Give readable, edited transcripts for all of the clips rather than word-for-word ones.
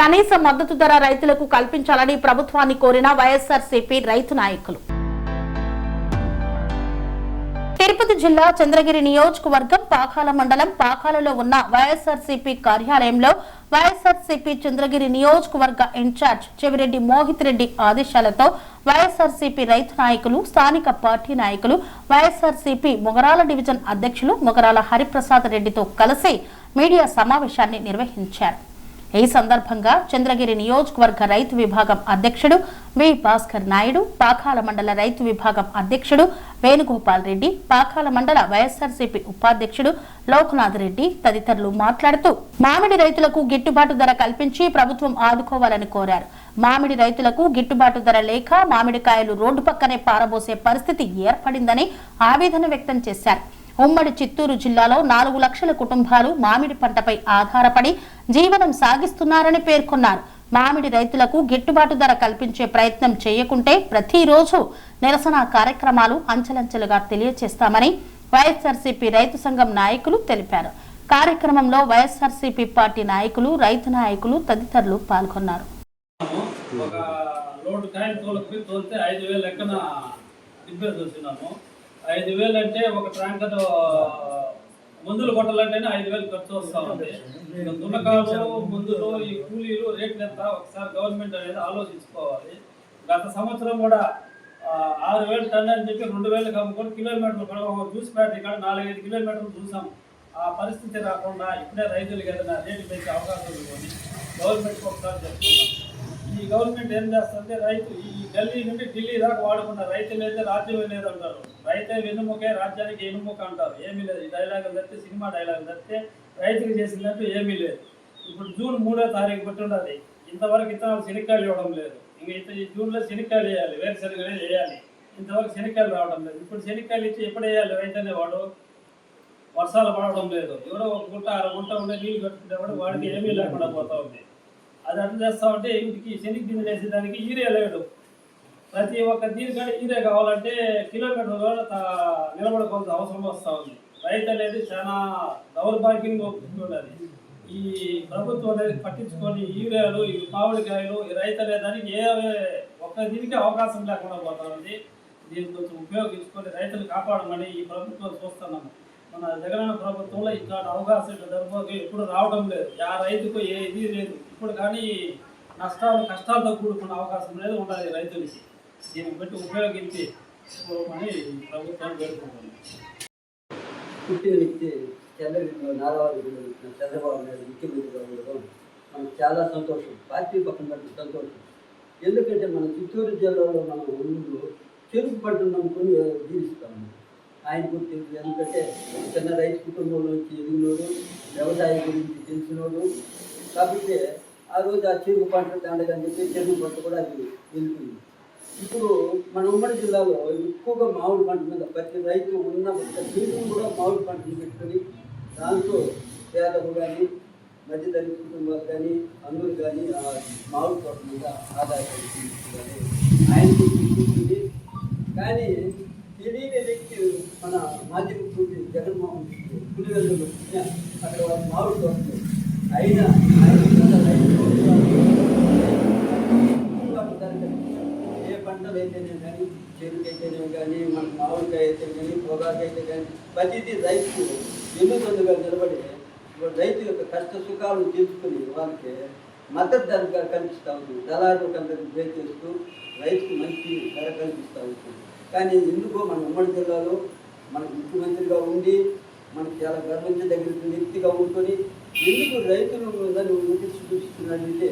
కనీస మద్దతు ధర రైతులకు కల్పించాలని ప్రభుత్వాన్ని కోరిన వైఎస్ఆర్సీపీ రైతు నాయకులు. తిరుపతి జిల్లా చంద్రగిరి నియోజకవర్గం పాకాల మండలం పాకాలలో ఉన్న వైఎస్ఆర్సీపీ కార్యాలయంలో వైఎస్ఆర్సీపీ చంద్రగిరి నియోజకవర్గ ఇన్ఛార్జ్ చెవిరెడ్డి మోహిత్ రెడ్డి ఆదేశాలతో వైఎస్ఆర్సీపీ రైతు నాయకులు, స్థానిక పార్టీ నాయకులు, వైఎస్ఆర్సీపీ మొగరాల డివిజన్ అధ్యక్షులు మొగరాల హరిప్రసాద్ రెడ్డితో కలిసి మీడియా సమావేశాన్ని నిర్వహించారు. ఈ సందర్భంగా చంద్రగిరి నియోజకవర్గ రైతు విభాగం అధ్యక్షుడు వి భాస్కర్ నాయుడు, పాకాల మండల రైతు విభాగం అధ్యక్షుడు వేణుగోపాల్ రెడ్డి, పాకాల మండల వైఎస్ఆర్సీపీ ఉపాధ్యక్షుడు లోకనాథ్ రెడ్డి తదితరులు మాట్లాడుతూ మామిడి రైతులకు గిట్టుబాటు ధర కల్పించి ప్రభుత్వం ఆదుకోవాలని కోరారు. మామిడి రైతులకు గిట్టుబాటు ధర లేక మామిడికాయలు రోడ్డు పక్కనే పారబోసే పరిస్థితి ఏర్పడిందని ఆవేదన వ్యక్తం చేశారు. ఉమ్మడి చిత్తూరు జిల్లాలో 4 లక్షల కుటుంబాలు మామిడి పంటపై ఆధారపడి జీవనం సాగిస్తున్నారని పేర్కొన్నారు. మామిడి రైతులకు గిట్టుబాటు ధర కల్పించే ప్రయత్నం చేయకుంటే ప్రతిరోజు నిరసన కార్యక్రమాలు అంచెలంచెలుగా తెలియజేస్తామని వైఎస్ఆర్సీపీ రైతు సంఘం నాయకులు తెలిపారు. కార్యక్రమంలో వైఎస్ఆర్సీపీ పార్టీ నాయకులు, రైతు నాయకులు తదితరులు పాల్గొన్నారు. 5,000 అంటే ఒక ట్యాంకర్ మందులు కొట్టాలంటేనే 5,000 ఖర్చు వస్తూ ఉంది. దున్నకాలు, మందులు, ఈ కూలీలు రేట్లు ఎంత ఒకసారి గవర్నమెంట్ అనేది ఆలోచించుకోవాలి. గత సంవత్సరం కూడా 6,000 టన్ను అని చెప్పి 2,000 అమ్ముకొని కిలోమీటర్లు చూసిపేట ఇక్కడ 4-5 కిలోమీటర్లు చూసాం. ఆ పరిస్థితి రాకుండా ఇప్పుడే రైతులకు ఏదైనా రేటు పెంచే అవకాశం ఉంది. గవర్నమెంట్కి ఒకసారి చెప్తున్నాం. ఈ గవర్నమెంట్ ఏం చేస్తుంటే రైతు ఈ ఢిల్లీ నుండి ఢిల్లీ దాకా వాడుకున్న రైతు లేదే రాజ్యం లేదు అంటారు. రైతే వెన్నుముకే రాజ్యానికి ఎన్నుముక అంటారు. ఏమీ లేదు. ఈ డైలాగులు తప్పితే, సినిమా డైలాగులు తప్పితే రైతుకి చేసినట్టు ఏమీ లేదు. ఇప్పుడు జూన్ 3వ తారీఖు పెట్టి ఉండాలి. ఇంతవరకు ఇతనాలు శనిక్కాయలు ఇవ్వడం లేదు. ఇంకా ఈ జూన్లో శనిక్కాయలు వేయాలి, వేరుశనగనే వేయాలి. ఇంతవరకు శనిక్కాయలు రావడం లేదు. ఇప్పుడు శనిక్కాయలు ఇచ్చి ఎప్పుడు వేయాలి రైతు అనేవాడు? వర్షాలు పడడం లేదు. ఎవరో ఒక గుంట 1 గుంట ఉండే నీళ్ళు కట్టుకునేవాడు వాడికి ఏమీ లేకుండా పోతా ఉంది. అది అర్థం చేస్తా ఉంటే ఇంటికి శనికి గింజలు వేసేదానికి యూరియా లేడు. ప్రతి ఒక్క దీనికంటే యూరియా కావాలంటే కిలోమీటర్లో నిలబడుకోవాల్సిన అవసరం వస్తూ ఉంది. రైతు అనేది చాలా దౌర్భాగ్యంగా ఉంటున్నది. ఈ ప్రభుత్వం అనేది పట్టించుకొని యూరియాలు, ఈ మామిడికాయలు, ఈ రైతు అనేదానికి ఒక్క దీనికి అవకాశం లేకుండా పోతా ఉంది. దీన్ని కొంచెం ఉపయోగించుకొని రైతులు కాపాడమని ఈ ప్రభుత్వం చూస్తున్నాము. మన జగనన్న ప్రభుత్వంలో ఇట్లాంటి అవకాశం దొరకదు, ఎప్పుడు రావడం లేదు. ఆ రైతుకు ఏ ఇది లేదు. ఇప్పుడు కానీ కష్టాలతో కూడుకున్న అవకాశం అనేది ఉండాలి రైతులకి. దీన్ని బట్టి ఉపయోగించి అని ప్రభుత్వం వేడుకుంటుంది. పుట్టిన వ్యక్తి చంద్రబాబు నాయుడు ముఖ్యమంత్రిగా ఉండడం మనకు చాలా సంతోషం. పార్టీ పక్కన పట్టిన సంతోషం. ఎందుకంటే మన చిత్తూరు జిల్లాలో మనం ఊళ్ళో చెరుకు పంటను నమ్ముకొని జీవిస్తాము. ఆయన గుర్తు ఎందుకంటే చిన్న రైతు కుటుంబంలో నుంచి ఎదిగినోడు, వ్యవసాయం గురించి తెలిసినోడు. కాబట్టి ఆ రోజు ఆ చెరుకు పంట దండగని చెప్పి చెరుకు పంట కూడా అది వెళ్తుంది. ఇప్పుడు మన ఉమ్మడి జిల్లాలో ఎక్కువగా మామిడి పంట మీద ప్రతి రైతు ఉన్న నీరు కూడా మామిడి పంటను పెట్టుకొని దాంతో పేదలు కానీ, మధ్యతరగతి కుటుంబాలు కానీ, అందరూ కానీ ఆ మామిడి తోట మీద ఆదాయపడుతుంది ఆయన గుర్తుంది. కానీ తెలియని వ్యక్తి మన మాజీ ముఖ్యమంత్రి జగన్మోహన్ రెడ్డి పులివెల్లులో అక్కడ వాళ్ళ మామిడి తోటలు అయినా ఏ పంటలు అయితేనే కానీ, చెరుకు అయితేనే కానీ, మన మామిడికాయ అయితే కానీ, పొగాకు అయితే కానీ ప్రతిదీ రైతు ఎన్నుకొందుగా నిలబడి రైతు యొక్క కష్ట సుఖాలను తెలుసుకుని వాళ్ళకి మద్దతు ధర కల్పిస్తూ ఉంటుంది. దళారులకు అందరికి బ్రేక్ చేస్తూ రైతుకు మంచి ధర కల్పిస్తూ ఉంటుంది. కానీ ఎందుకో మన ఉమ్మడి జిల్లాలో మన ముఖ్యమంత్రిగా ఉండి మనకు చాలా గర్వించదగిన వ్యక్తిగా ఉంటుని ఎందుకు రైతులు చూపిస్తున్నాడంటే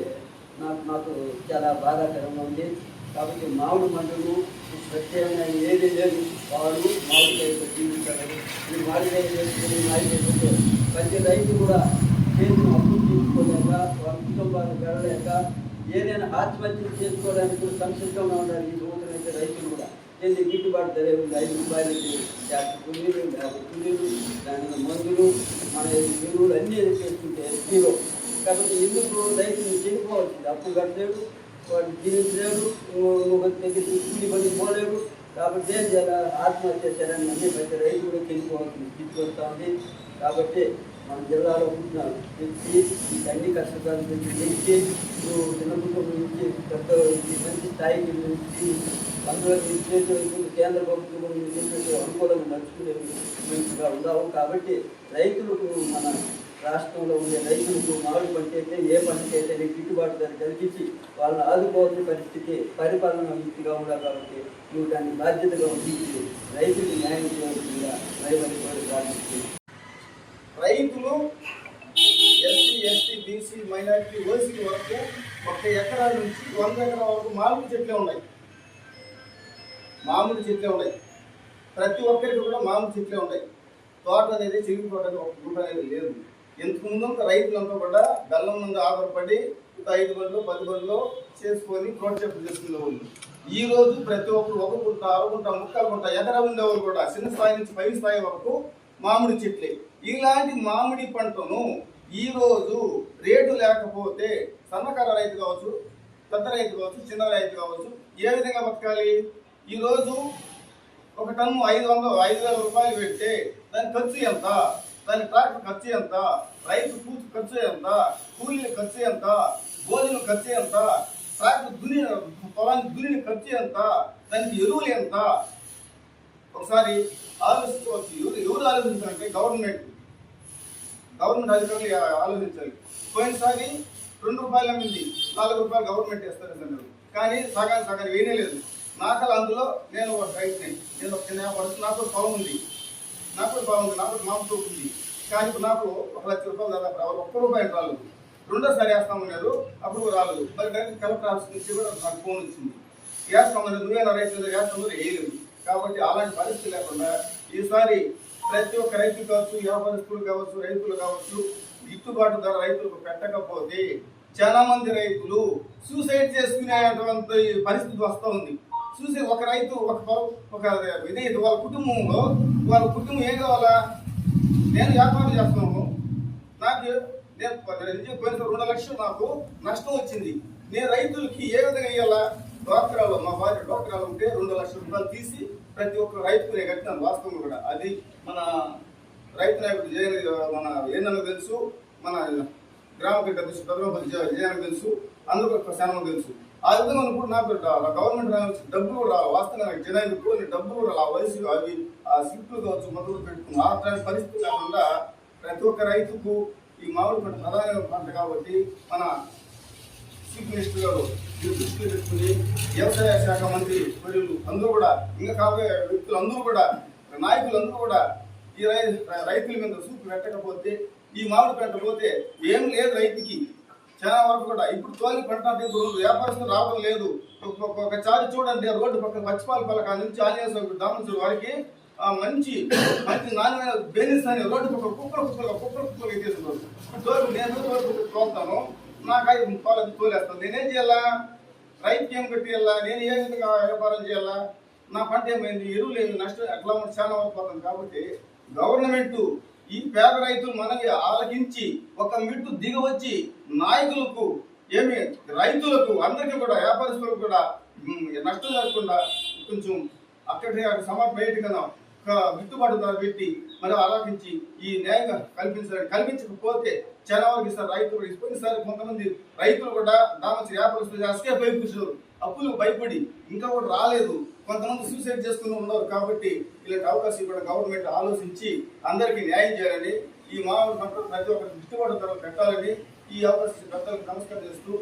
నాకు చాలా బాధాకరంగా ఉంది. కాబట్టి మామిడి మండలు ప్రత్యేకంగా ఏది లేదు వాళ్ళు మామిడికాయతో జీవించాలని మీరు మామిడికాయ చేసుకుని మామిడికాయ ప్రతి రైతు కూడా చేతిని అప్పులు తీసుకోలేక వాళ్ళ కుటుంబాన్ని వెళ్ళలేక ఏదైనా ఆత్మహత్యలు చేసుకోవడానికి కూడా సంసిద్ధంగా ఉండాలి. ఈ సంవత్సరం అయితే రైతులు కూడా ఏంటి గిట్టుబాటు ధర ఉంది. 5 రూపాయలకి 50 కూలీలు, 50 కూలీలు, దాని మందులు, మన ఎరువులు అన్నీ చేసుకుంటే జీరో. కాబట్టి ఎందుకు రైతులు చెడిపోవాల్సింది? అప్పులు కట్టలేడు, వాడు జీవించలేడు, ఒక దగ్గర కూలి పని పోలేడు. కాబట్టి ఏం చేయాలి? ఆత్మహత్య చర్యలు అన్ని ప్రతి రైతు కూడా తీసుకొస్తా ఉంది. కాబట్టి మన జిల్లాలో పుట్టిన వ్యక్తి ఈ అన్ని కష్టకాలం నుంచి గెలిచి చిన్న కుటుంబం నుంచి పెద్ద మంచి స్థాయికి నుంచి అందులో కేంద్ర ప్రభుత్వం అనుకూలంగా నడుచుకునే మంచిగా ఉన్నాము. కాబట్టి రైతులకు మన రాష్ట్రంలో ఉండే రైతులకు మామిడి పంట అయితే ఏ పంటకైతే గిట్టుబాటు ధర కల్పించి వాళ్ళని ఆదుకోవాల్సిన పరిస్థితి పరిపాలన రీతిగా ఉండాలి. కాబట్టి నువ్వు దాన్ని బాధ్యతగా వహించి రైతులకు న్యాయం చేయవలసిందిగా రైతులు ప్రార్థిస్తుంది. రైతులు SC, ST, BC, minority, OC వరకు 1 ఎకరా నుంచి 100 ఎకరాల వరకు మామిడి చెట్లే ఉన్నాయి. ప్రతి ఒక్కరికి కూడా మామిడి చెట్లే ఉన్నాయి. తోట అనేది చిరిగిపోవడానికి ఒక గుంట అనేది లేదు. ఇంతకు ముందు రైతులంతా కూడా బెల్లం ముందు ఆధారపడి 5 బండ్లు 10 బండ్లు చేసుకొని తోట చెట్లు చేసుకునేవాళ్ళు. ఈ రోజు ప్రతి ఒక్కరు 1 గుంట, 1/2 గుంట, 3/4 గుంట ఎకరా ఉండేవాళ్ళు కూడా చిన్న స్థాయి నుంచి పై స్థాయి వరకు మామిడి చెట్లే. ఇలాంటి మామిడి పంటను ఈ రోజు రేటు లేకపోతే సన్నకారు రైతు కావచ్చు, పెద్ద రైతు కావచ్చు, చిన్న రైతు కావచ్చు ఏ విధంగా బతకాలి? ఈ రోజు ఒక టన్ను 5,000 రూపాయలు పెడితే దాని ఖర్చు ఎంత? దాని ట్రాక్టర్ ఖర్చు ఎంత? రైతు కూర్చు ఖర్చు ఎంత? కూలీల ఖర్చు ఎంత? భోజనం ఖర్చు ఎంత? ట్రాక్టర్ పొలాన్ని దున్నిన ఖర్చు ఎంత? దానికి ఎరువులు ఎంత? ఒకసారి ఆలోచించవచ్చు. ఎవరు ఆలోచించాలంటే గవర్నమెంట్ అధికారులు ఆలోచించాలి. పోయినసారి 2 రూపాయలు అమ్మింది, 4 రూపాయలు గవర్నమెంట్ వేస్తారన్నారు. కానీ సగానికి వేయలేదు. నాకు అందులో నేను ఒక రైతుని, నేను ఒక చిన్న వ్యాపారస్తు, నాకు పొలం ఉంది, నాకు మామూలు ఉంది. కానీ ఇప్పుడు నాకు 1 లక్ష రూపాయలు దాదాపు 1 రూపాయలు రాలేదు. రెండోసారి వేస్తామన్నారు, అప్పుడు రాలేదు. మరి డైరెక్ట్ కలెక్టర్ ఆఫీస్ నుంచి కూడా నాకు ఫోన్ వచ్చింది, వేస్తామన్నారు, నువ్వేనా రైతు వేస్తామన్నారు, వేయలేదు. కాబట్టి అలాంటి పరిస్థితి లేకుండా ఈసారి ప్రతి ఒక్క రైతు కావచ్చు, వ్యాపారస్తులు కావచ్చు, రైతులు కావచ్చు గిట్టుబాటు ధర రైతులకు పెట్టకపోతే చాలా మంది రైతులు సూసైడ్ చేసుకునేటువంటి పరిస్థితి వస్తూ ఉంది. చూసి ఒక రైతు వాళ్ళ కుటుంబం ఏం కావాలా? నేను వ్యాపారం చేస్తున్నాను, నాకు నేను పోయిన 2 లక్షలు నాకు నష్టం వచ్చింది. నేను రైతులకి ఏ విధంగా ఇవ్వాలా? డ్వాక్రాలో మా భార్య డ్వాక్రాలో ఉంటే 2 లక్షల రూపాయలు తీసి ప్రతి ఒక్క రైతుకు నేను కట్టినాను. వాస్తవం కూడా అది మన రైతు నాయకుడు మన ఏనకు తెలుసు, మన గ్రామ పెద్దపల్లి జయనకు తెలుసు, అందరూ శానం తెలుసు. ఆ విధంగా ఇప్పుడు నాకు గవర్నమెంట్ డబ్బులు కూడా రావాలి. వాస్తవంగా నాకు జనానికి డబ్బులు కూడా రావాలి. వయసు అవి ఆ స్లిప్లు కావచ్చు మొదలు పెట్టుకుని ఆ పరిస్థితి కాకుండా ప్రతి ఒక్క రైతుకు ఈ మామిడి పంట ప్రధాన పంట కాబట్టి మన చీఫ్ మినిస్టర్ గారు దృష్టిలో పెట్టుకుని వ్యవసాయ శాఖ మంత్రి వర్యులు అందరూ కూడా ఇంకా కాబోయే వ్యక్తులు అందరూ కూడా నాయకులందరూ కూడా ఈ రైతుల మీద చూపు పెట్టకపోతే ఈ మామిడి పంట పోతే ఏం లేదు రైతుకి. చాలా వరకు కూడా ఇప్పుడు తోలి పంట వ్యాపారస్తులు రావడం లేదు. ఒకసారి చూడండి రోడ్డు పక్కన పచ్చిపాలపల్లక నుంచి ఆంజనేయ దామోదర్ వారికి మంచి నాణ్యమైన బేనిస్ అని రోడ్డు పక్కన కుక్కలు తీసుకున్నారు. నేను తోలుతాను, నాకు 5 రూపాయలు తోలేస్తాను. నేనేం చేయాలా? రైతుకి ఏం కట్టియాలా? నేను ఏ విధంగా వ్యాపారం చేయాలా? నా పంట ఏమైంది? ఎరువులు ఏమి నష్టం అట్లా చాలా వరకు పోతుంది. కాబట్టి గవర్నమెంట్ ఈ పేద రైతులు మనకి ఆలకించి ఒక మిట్టు దిగవచ్చి నాయకులకు ఏమి రైతులకు అందరికీ కూడా వ్యాపారస్తులకు కూడా నష్టం జరగకుండా కొంచెం అక్కడికి బయట కదా గిట్టుబాటు ధర పెట్టి మరి ఆలోచించి ఈ న్యాయంగా కల్పించకపోతే చాలా వరకు ఇస్తారు రైతులు. పోయినసారి కొంతమంది రైతులు కూడా దామచి వ్యాపారస్తులు అసకే భయపూసారు, అప్పులు భయపడి ఇంకా కూడా రాలేదు. కొంతమంది సూసైడ్ చేసుకుని ఉన్నారు. కాబట్టి ఇలాంటి అవకాశం కూడా గవర్నమెంట్ ఆలోచించి అందరికీ న్యాయం చేయాలని, ఈ మామిడి పంట ప్రతి ఒక్కరికి గిట్టుబాటు ధరలు పెట్టాలని ఈ అవకాశం పెద్దలకు నమస్కారం చేస్తూ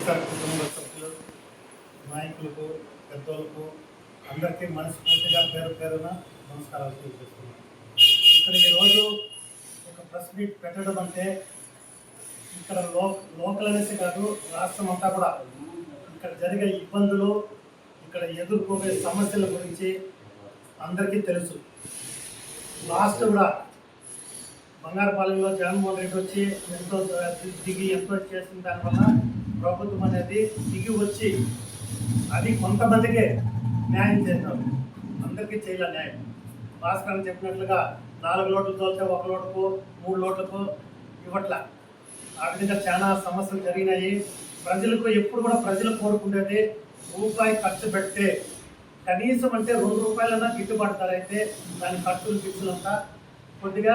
కుటుంబ సభ్యులు, నాయకులకు, పెద్దలకు అందరికీ మనస్ఫూర్తిగా పేరున నమస్కారాలు తెలియజేస్తున్నాను. ఇక్కడ ఈరోజు ఒక ప్రెస్ మీట్ పెట్టడం అంటే ఇక్కడ లోకల్ అనేసి కాదు, రాష్ట్రం అంతా కూడా ఇక్కడ జరిగే ఇబ్బందులు, ఇక్కడ ఎదుర్కొనే సమస్యల గురించి అందరికీ తెలుసు. లాస్ట్ కూడా బంగారపాలెంలో జగన్మోహన్ రెడ్డి వచ్చి ఎంతో చేసిన దానివల్ల ప్రభుత్వం అనేది దిగి వచ్చి అది కొంతమందికే న్యాయం చేశారు, అందరికీ చేయాలి న్యాయం. భాస్కర్ చెప్పినట్లుగా 4 లోట్లు తోలితే 1 లోటుకు 3 లోట్లకు ఇవ్వట్లా. ఆ విధంగా చాలా సమస్యలు జరిగినాయి. ప్రజలకు ఎప్పుడు కూడా ప్రజలు కోరుకునేది రూపాయి ఖర్చు పెడితే కనీసం అంటే ₹2 గిట్టుబాటు ధర అయితే దాని ఖర్చులు గిచ్చులంతా కొద్దిగా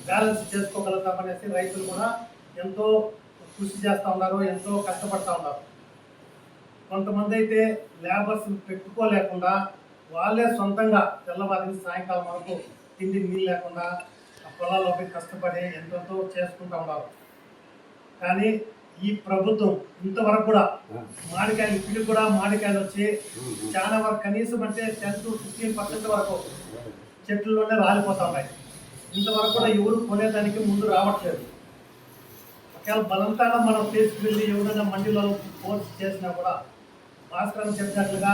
బ్యాలెన్స్ చేసుకోగలుగుతామనేసి రైతులు కూడా ఎంతో కృషి చేస్తూ ఉన్నారు, ఎంతో కష్టపడతా ఉన్నారు. కొంతమంది అయితే లేబర్స్ పెట్టుకోలేకుండా వాళ్ళే సొంతంగా తెల్లవారి సాయంకాలం వరకు తిండి నీళ్ళు లేకుండా ఆ పొలాల్లో పోయి కష్టపడి ఎంతో చేసుకుంటూ ఉన్నారు. కానీ ఈ ప్రభుత్వం ఇంతవరకు కూడా మామిడికాయలు ఇప్పటికి కూడా మామిడికాయలు వచ్చి చాలా వరకు కనీసం అంటే 10 to 15% వరకు చెట్లలోనే రాలిపోతా ఉన్నాయి. ఇంతవరకు కూడా ఎవరు కొనేదానికి ముందు రావట్లేదు. ఒకవేళ బలంతాగా మనం తీసుకువెళ్ళి ఎవరైనా మండీలో ఫోర్స్ చేసినా కూడా భాస్కర్ చెప్పినట్లుగా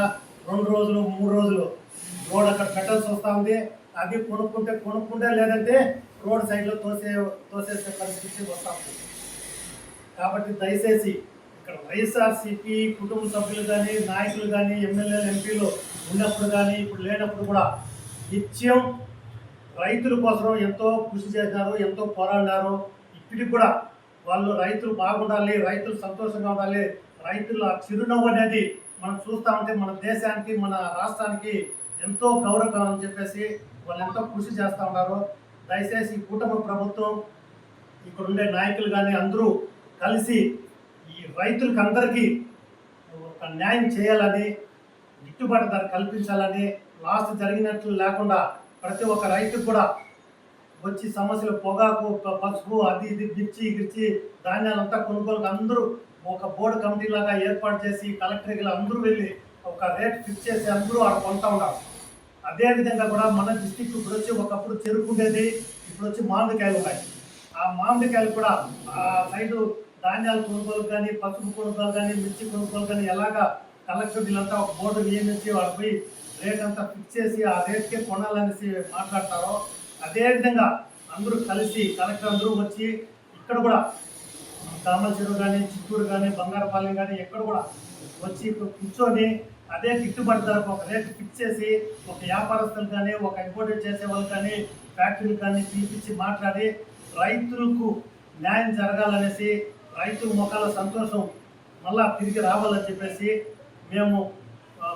2 రోజులు 3 రోజులు రోడ్ అక్కడ పెట్టాల్సి వస్తూ ఉంది. అది కొనుక్కుంటే లేదంటే రోడ్ సైడ్లో తోసేసే పరిస్థితి వస్తూ ఉంటుంది. కాబట్టి దయచేసి ఇక్కడ వైఎస్ఆర్సీపీ కుటుంబ సభ్యులు కానీ నాయకులు కానీ ఎమ్మెల్యేలు ఎంపీలు ఉన్నప్పుడు కానీ ఇప్పుడు లేనప్పుడు కూడా నిత్యం రైతుల కోసం ఎంతో కృషి చేసినారు, ఎంతో పోరాడినారు. ఇప్పటికి కూడా వాళ్ళు రైతులు బాగుండాలి, రైతులు సంతోషంగా ఉండాలి, రైతుల చిరునవ్వు అనేది మనం చూస్తూ ఉంటే మన దేశానికి మన రాష్ట్రానికి ఎంతో గౌరవం అని చెప్పేసి వాళ్ళు ఎంతో కృషి చేస్తూ ఉన్నారు. దయచేసి కూటమి ప్రభుత్వం ఇక్కడ ఉండే నాయకులు కానీ అందరూ కలిసి ఈ రైతులకు అందరికీ ఒక న్యాయం చేయాలని, గిట్టుబాటు ధర కల్పించాలని, లాస్ట్ జరిగినట్లు లేకుండా ప్రతి ఒక్క రైతుకు కూడా వచ్చి సమస్యలు పొగాకు పసుపు అది ఇది గిర్చి ధాన్యాలంతా కొనుగోలు అందరూ ఒక బోర్డు కమిటీ లాగా ఏర్పాటు చేసి కలెక్టర్లు అందరూ వెళ్ళి ఒక రేట్ ఫిక్స్ చేసి అందరూ అక్కడ కొంటా ఉన్నారు. అదేవిధంగా కూడా మన డిస్టిక్ ఇప్పుడు వచ్చి ఒకప్పుడు చెరుకు ఉండేది, ఇప్పుడు వచ్చి మామిడికాయలు ఉన్నాయి. ఆ మామిడికాయలు కూడా ఆ సైడు ధాన్యాల కొనుగోలు కానీ పసుపు కొనుగోలు కానీ మిర్చి కొనుగోలు కానీ ఎలాగా కలెక్టర్ వీళ్ళంతా ఒక బోర్డు నియమించి వాళ్ళు పోయి రేట్ అంతా ఫిక్స్ చేసి ఆ రేట్కే కొనాలనేసి మాట్లాడతారో అదేవిధంగా అందరూ కలిసి కలెక్టర్ అందరూ వచ్చి ఇక్కడ కూడా కామల చెరువు కానీ చిత్తూరు కానీ బంగారపాలెం కానీ ఎక్కడ కూడా వచ్చి కూర్చొని అదే గిట్టుబాటు ధరకు ఒక రేటు ఫిక్స్ చేసి ఒక వ్యాపారస్తులు కానీ ఒక ఇంపోర్టెడ్ చేసే వాళ్ళు కానీ ఫ్యాక్టరీలు కానీ పిలిపించి మాట్లాడి రైతులకు న్యాయం జరగాలనేసి రైతుల ముఖాల సంతోషం మళ్ళా తిరిగి రావాలని చెప్పేసి మేము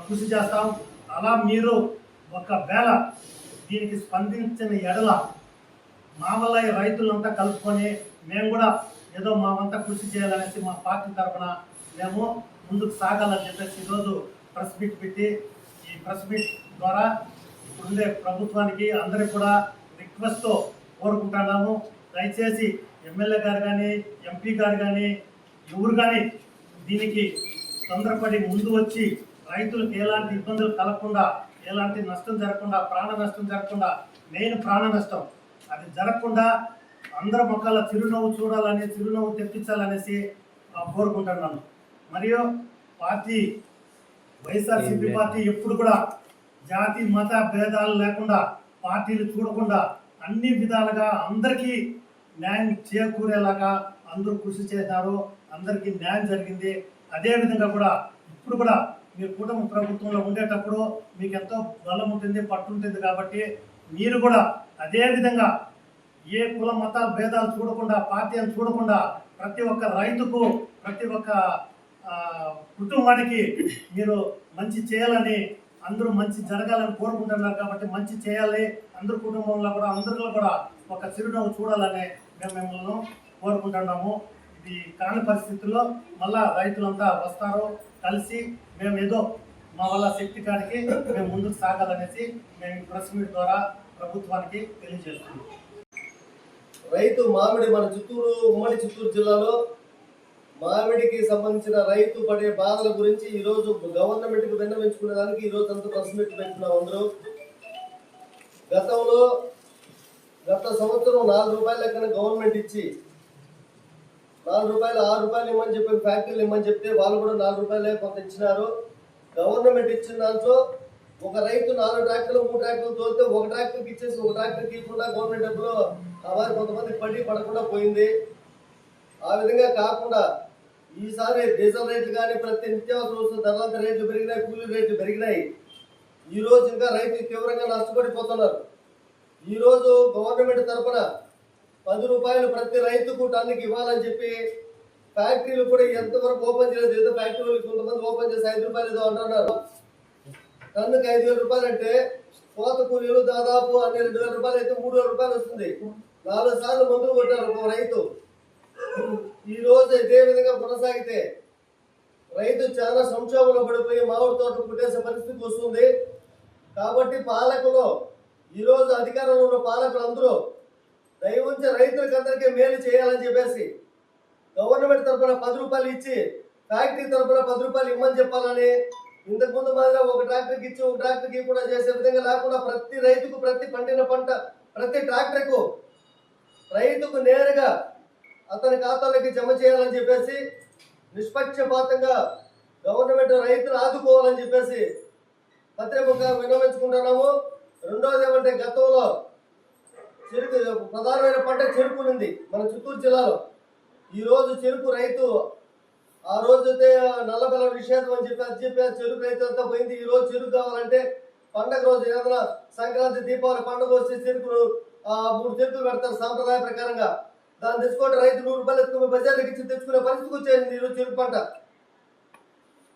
కృషి చేస్తాం. అలా మీరు ఒకవేళ దీనికి స్పందించిన ఎడల మా వల్ల ఈ రైతులంతా కలుపుకొని మేము కూడా ఏదో మామంతా కృషి చేయాలనేసి మా పార్టీ తరఫున మేము ముందుకు సాగాలని చెప్పేసి ఈరోజు ప్రెస్ మీట్ పెట్టి ఈ ప్రెస్ మీట్ ద్వారా ఇప్పుడుండే ప్రభుత్వానికి అందరికి కూడా రిక్వెస్ట్తో కోరుకుంటున్నాము. దయచేసి ఎమ్మెల్యే గారు కానీ ఎంపీ గారు కానీ ఎవరు కానీ దీనికి తొందరపడి ముందు వచ్చి రైతులకు ఎలాంటి ఇబ్బందులు కలగకుండా ఎలాంటి నష్టం జరగకుండా ప్రాణ నష్టం జరగకుండా మెయిన్ ప్రాణ నష్టం అది జరగకుండా అందరి మొక్కల చిరునవ్వు చూడాలని చిరునవ్వు తెప్పించాలనేసి కోరుకుంటున్నాను. మరియు పార్టీ వైఎస్ఆర్సీపీ పార్టీ ఎప్పుడు కూడా జాతి మత భేదాలు లేకుండా పార్టీలు చూడకుండా అన్ని విధాలుగా అందరికీ న్యాయం చేకూరేలాగా అందరూ కృషి చేశారు, అందరికీ న్యాయం జరిగింది. అదేవిధంగా కూడా ఇప్పుడు కూడా మీరు కుటుంబ ప్రభుత్వంలో ఉండేటప్పుడు మీకు ఎంతో బలం ఉంటుంది, పట్టు ఉంటుంది. కాబట్టి మీరు కూడా అదేవిధంగా ఏ కుల మతాల భేదాలు చూడకుండా పార్టీ అని చూడకుండా ప్రతి ఒక్క రైతుకు ప్రతి ఒక్క కుటుంబానికి మీరు మంచి చేయాలని అందరూ మంచి జరగాలని కోరుకుంటున్నారు. కాబట్టి మంచి చేయాలి, అందరు కుటుంబంలో కూడా అందరిలో కూడా ఒక చిరునవ్వు చూడాలని మేము మిమ్మల్ని కోరుకుంటున్నాము. ఇది కాని పరిస్థితుల్లో మళ్ళా రైతులంతా వస్తారు, కలిసి మేము ఏదో మా వల్ల శక్తి కాడికి మేము ముందుకు సాగాలనేసి మేము ప్రెస్ మీట్ ద్వారా ప్రభుత్వానికి తెలియజేస్తున్నాం. రైతు మామిడి మన చిత్తూరు ఉమ్మడి చిత్తూరు జిల్లాలో మామిడికి సంబంధించిన రైతు పడే బాధల గురించి ఈరోజు గవర్నమెంట్కి విన్నవించుకునే దానికి ఈరోజు అంతా ప్రెస్ మీట్ పెట్టుకున్నాం అందరూ. గత సంవత్సరం ₹4 లెక్కన గవర్నమెంట్ ఇచ్చి ₹4 ₹6 ఇమ్మని చెప్పి ఫ్యాక్టరీలు ఇమ్మని చెప్తే వాళ్ళు కూడా ₹4 కొంత ఇచ్చినారు. గవర్నమెంట్ ఇచ్చిన దాంట్లో ఒక రైతు 4 ట్రాక్టర్లు 3 ట్రాక్టర్లు తోలితే ఒక ట్రాక్టర్కి ఇచ్చేసి ఒక ట్రాక్టర్కి ఇవ్వకుండా గవర్నమెంట్ డబ్బులు వారు కొంతమంది పడకుండా పోయింది. ఆ విధంగా కాకుండా ఈసారి డీజిల్ రేట్లు కానీ ప్రతి నిత్యావసర వస్తువుల ధరలంతా రేట్లు పెరిగినాయి, కూలీ రేట్లు పెరిగినాయి. ఈరోజు ఇంకా రైతు తీవ్రంగా నష్టపడిపోతున్నారు. ఈరోజు గవర్నమెంట్ తరఫున ₹10 ప్రతి రైతుకు టన్నుకి ఇవ్వాలని చెప్పి ఫ్యాక్టరీలు కూడా ఎంతవరకు ఓపెన్ చేయలేదు. ఏదో ఫ్యాక్టరీలు కొంతమంది ఓపెన్ చేసి ₹5 ఏదో అంటున్నారు. టన్నుకి 5,000 రూపాయలు అంటే కోత కూలీలు దాదాపు 2,000 రూపాయలు అయితే 3,000 రూపాయలు వస్తుంది. 4 సార్లు మందులు కొట్టారు ఒక రైతు. ఈ రోజు ఇదే విధంగా కొనసాగితే రైతు చాలా సంక్షోభంలో పడిపోయి మామిడి తోట పుట్టేసే పరిస్థితి వస్తుంది. కాబట్టి పాలకులు ఈరోజు అధికారంలో ఉన్న పాలకులు అందరూ దయవుంచి రైతులకు అందరికీ మేలు చేయాలని చెప్పేసి గవర్నమెంట్ తరఫున 10 రూపాయలు ఇచ్చి ఫ్యాక్టరీ తరఫున 10 రూపాయలు ఇమ్మని చెప్పాలని, ఇంతకుముందు మాదిరిగా ఒక ట్రాక్టర్కి ఇచ్చి ఒక ట్రాక్టర్కి కూడా చేసే విధంగా లేకుండా ప్రతి రైతుకు ప్రతి పండిన పంట ప్రతి ట్రాక్టర్కు రైతుకు నేరుగా అతని ఖాతాలోకి జమ చేయాలని చెప్పేసి నిష్పక్షపాతంగా గవర్నమెంట్ రైతులు ఆదుకోవాలని చెప్పేసి పత్రికగా విన్నవించుకుంటున్నాము. రెండోది ఏమంటే గతంలో చెరుకు ప్రధానమైన పంట చెరుకు ఉంది మన చిత్తూరు జిల్లాలో. ఈ రోజు చెరుకు రైతు ఆ రోజైతే నల్లబెల్ల నిషేధం అని చెప్పి అది చెప్పి చెరుకు రైతు అంతా పోయింది. ఈ రోజు చెరుకు కావాలంటే పండగ రోజు ఏదైనా సంక్రాంతి దీపావళి పండుగ వస్తే చెరుకులు 3 చెరుకులు పెడతారు సాంప్రదాయ ప్రకారంగా. దాన్ని తెచ్చుకుంటే రైతు 100 రూపాయలు ఎత్తుకుని బజార్కి ఇచ్చి తెచ్చుకునే పరిస్థితికి వచ్చేసింది ఈరోజు చెరుకు పంట.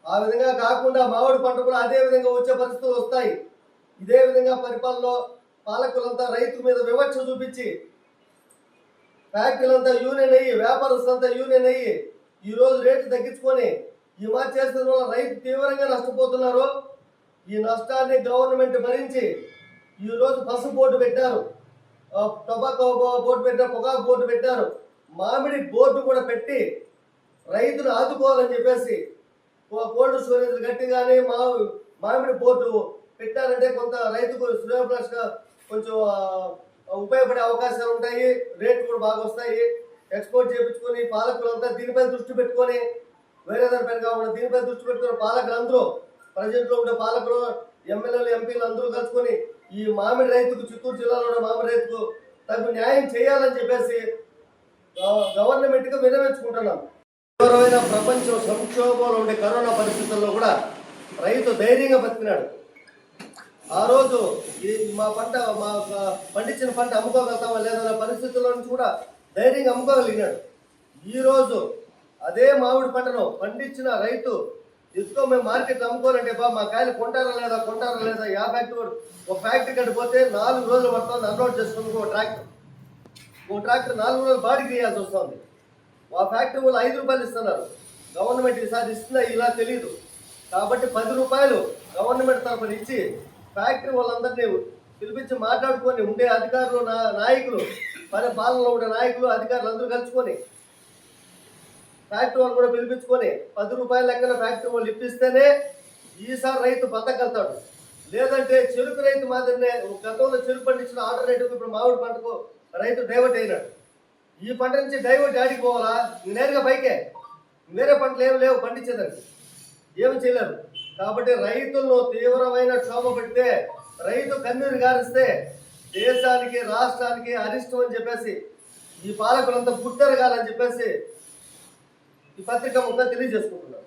ఆ విధంగా కాకుండా మామిడి పంట కూడా అదే విధంగా వచ్చే పరిస్థితులు వస్తాయి. ఇదే విధంగా పరిపాలనలో పాలకులంతా రైతు మీద వివక్ష చూపించి ఫ్యాక్టరీలంతా యూనియన్ అయ్యి వ్యాపారస్తులంతా యూనియన్ అయ్యి ఈ రోజు రేట్లు తగ్గించుకొని ఈ మాట చేసిన వల్ల రైతు తీవ్రంగా నష్టపోతున్నారు. ఈ నష్టాన్ని గవర్నమెంట్ భరించి ఈ రోజు పసుపు బోర్డు పెట్టారు, టొబాకో బోర్డు పెట్టారు, పొగాకు బోర్డు పెట్టారు, మామిడి బోర్డు కూడా పెట్టి రైతును ఆదుకోవాలని చెప్పేసి కోల్డ్ స్టోరేజ్ గట్టిగానే మామిడి బోర్డు పెట్టారంటే కొంత రైతుకు శ్రేయోభిలాషగా కొంచెం ఉపయోగపడే అవకాశాలు ఉంటాయి. రేట్లు కూడా బాగా వస్తాయి. ఎక్స్పోర్ట్ చేయించుకొని పాలకులంతా దీనిపై దృష్టి పెట్టుకొని వేరే దానిపైన కాకుండా దీనిపై దృష్టి పెట్టుకుని పాలకులు అందరూ ప్రజెంట్లో ఉండే పాలకులు ఎమ్మెల్యేలు ఎంపీలు అందరూ కలుసుకొని ఈ మామిడి రైతుకు చిత్తూరు జిల్లాలో ఉన్న మామిడి రైతుకు తగు న్యాయం చేయాలని చెప్పేసి గవర్నమెంట్గా విన్నవించుకుంటున్నాం. తీవ్రమైన ప్రపంచం సంక్షోభంలో ఉండే కరోనా పరిస్థితుల్లో కూడా రైతు ధైర్యంగా బతికినాడు. ఆ రోజు మా పండించిన పంట అమ్ముకోగలుగుతామా లేదన్న పరిస్థితుల్లో నుంచి కూడా ధైర్యంగా అమ్ముకోగలిగినాడు. ఈరోజు అదే మామిడి పంటను పండించిన రైతు ఇదిగో మేము మార్కెట్ అమ్ముకోవాలంటే మా కాయలు కొంటారా లేదా ఒక ఫ్యాక్టరీ కట్టిపోతే 4 రోజులు పడుతుంది అన్లోడ్ చేసుకుని ఒక ట్రాక్టర్ 4 రోజులు బాడీకి వేయాల్సి వస్తుంది. ఆ ఫ్యాక్టరీ వాళ్ళు 5 రూపాయలు ఇస్తున్నారు. గవర్నమెంట్ ఈసారి ఇస్తుందా ఇలా తెలియదు. కాబట్టి 10 రూపాయలు గవర్నమెంట్ తరఫున ఇచ్చి ఫ్యాక్టరీ వాళ్ళందరినీ పిలిపించి మాట్లాడుకొని ఉండే అధికారులు నాయకులు పాలనలో ఉండే నాయకులు అధికారులు అందరూ కలుసుకొని ఫ్యాక్టరీ వాళ్ళు కూడా పిలిపించుకొని 10 రూపాయల లెక్కన ఫ్యాక్టరీ వాళ్ళు ఇప్పిస్తేనే ఈసారి రైతు బతకగలుగుతాడు. లేదంటే చెరుకు రైతు మాదిరినే గతంలో చెరుకు పండించిన ఆల్టర్నేటివ్ ఇప్పుడు మామిడి పంటకు రైతు డైవర్ట్ అయినాడు. ఈ పంట నుంచి డైవర్ట్ ఆడికి పోవాలా నేరుగా పైకే వేరే పంటలు ఏమి లేవు పండించేదానికి ఏమి చేయలేరు. కాబట్టి రైతులను తీవ్రమైన క్షోభ పెడితే రైతు కన్నీరు గారిస్తే దేశానికి రాష్ట్రానికి అరిష్టం అని చెప్పేసి ఈ పాలకులంతా పుట్టరగాలని చెప్పేసి ఈ పత్రిక ముఖంగా తెలియజేసుకుంటున్నారు.